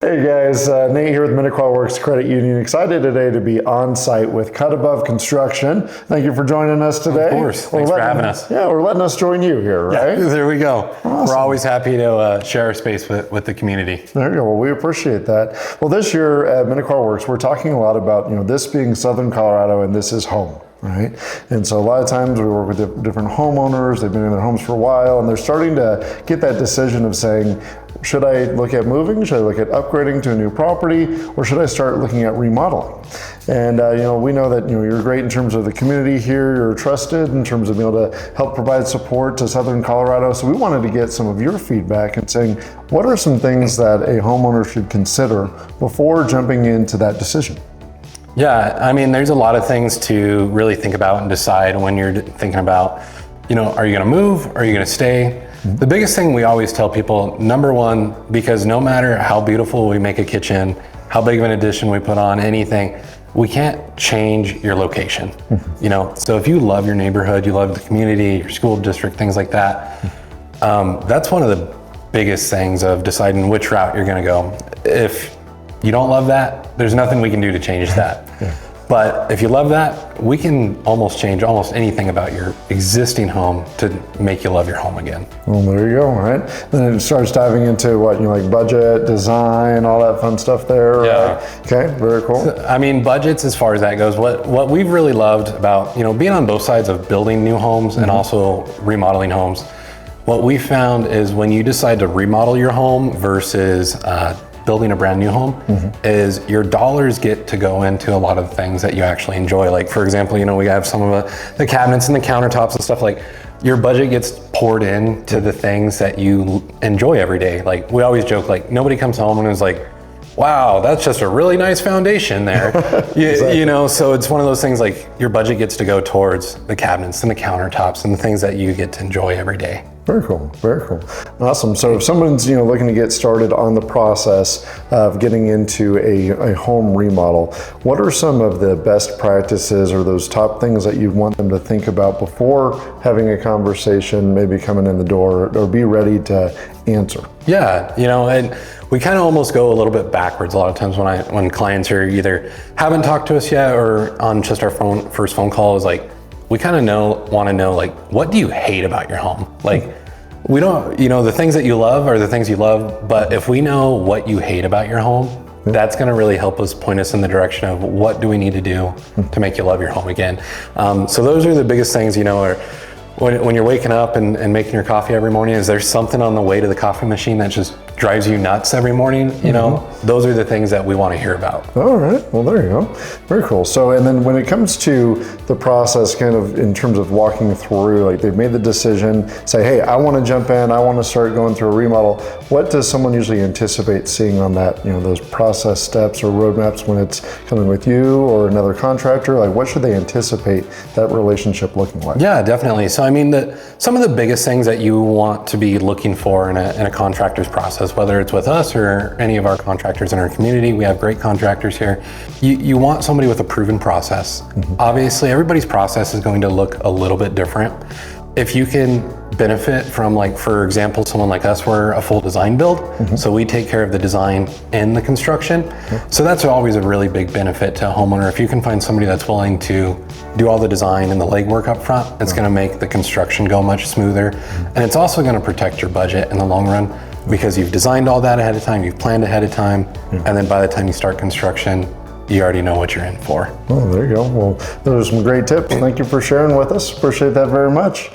Hey guys, Nate here with Minnequaw Works Credit Union. Excited today to be on site with Cut Above Construction. Thank you for joining us today. Of course, thanks for having us. Yeah, we're letting us join you here, right? Yeah, there we go. Awesome. We're always happy to share our space with the community. There you go. Well, we appreciate that. Well, this year at Minnequaw Works, we're talking a lot about, this being Southern Colorado and this is home. Right. And so a lot of times we work with different homeowners, they've been in their homes for a while, and they're starting to get that decision of saying, should I look at moving? Should I look at upgrading to a new property? Or should I start looking at remodeling? And we know that you're great in terms of the community here, you're trusted in terms of being able to help provide support to Southern Colorado. So we wanted to get some of your feedback and saying, what are some things that a homeowner should consider before jumping into that decision? Yeah, I mean, there's a lot of things to really think about and decide when you're thinking about, are you gonna move? Are you gonna stay? Mm-hmm. The biggest thing we always tell people, number one, because no matter how beautiful we make a kitchen, how big of an addition we put on, anything, we can't change your location. Mm-hmm. So if you love your neighborhood, you love the community, your school district, things like that, that's one of the biggest things of deciding which route you're gonna go. If you don't love that, there's nothing we can do to change that. Yeah. But if you love that, we can almost change almost anything about your existing home to make you love your home again. Well, there you go, right? Then it starts diving into what, like budget, design, all that fun stuff there. Yeah. Right? Okay, very cool. I mean, budgets as far as that goes, what we've really loved about, being on both sides of building new homes mm-hmm. and also remodeling homes, what we found is when you decide to remodel your home versus building a brand new home mm-hmm. is your dollars get to go into a lot of the things that you actually enjoy. Like for example, we have some of the cabinets and the countertops and stuff, like your budget gets poured into the things that you enjoy every day. Like we always joke, like nobody comes home and is like, wow, that's just a really nice foundation there. Exactly. So it's one of those things like your budget gets to go towards the cabinets and the countertops and the things that you get to enjoy every day. Very cool, very cool. Awesome. So if someone's looking to get started on the process of getting into a home remodel, what are some of the best practices or those top things that you want them to think about before having a conversation, maybe coming in the door, or be ready to answer? Yeah, and we kind of almost go a little bit backwards a lot of times when clients are either haven't talked to us yet or on just our first phone call is like, we kind of want to know, like, what do you hate about your home? Like, we don't, the things that you love are the things you love, but if we know what you hate about your home, that's going to really help us point us in the direction of what do we need to do to make you love your home again. So those are the biggest things, when you're waking up and making your coffee every morning, is there something on the way to the coffee machine that just drives you nuts every morning? Mm-hmm. Those are the things that we want to hear about. All right, well, there you go. Very cool. So, and then when it comes to the process, kind of in terms of walking through, like they've made the decision, say, hey, I want to jump in, I want to start going through a remodel. What does someone usually anticipate seeing on that, those process steps or roadmaps when it's coming with you or another contractor? Like what should they anticipate that relationship looking like? Yeah, definitely. So, I mean, some of the biggest things that you want to be looking for in a contractor's process, whether it's with us or any of our contractors in our community, we have great contractors here. You want somebody with a proven process. Mm-hmm. Obviously, everybody's process is going to look a little bit different. If you can benefit from, like, for example, someone like us, we're a full design build, mm-hmm. so we take care of the design and the construction. Mm-hmm. So that's always a really big benefit to a homeowner. If you can find somebody that's willing to do all the design and the legwork up front, it's gonna make the construction go much smoother. Mm-hmm. And it's also gonna protect your budget in the long run because you've designed all that ahead of time, you've planned ahead of time, and then by the time you start construction, you already know what you're in for. Oh, there you go. Well, those are some great tips. Thank you for sharing with us. Appreciate that very much.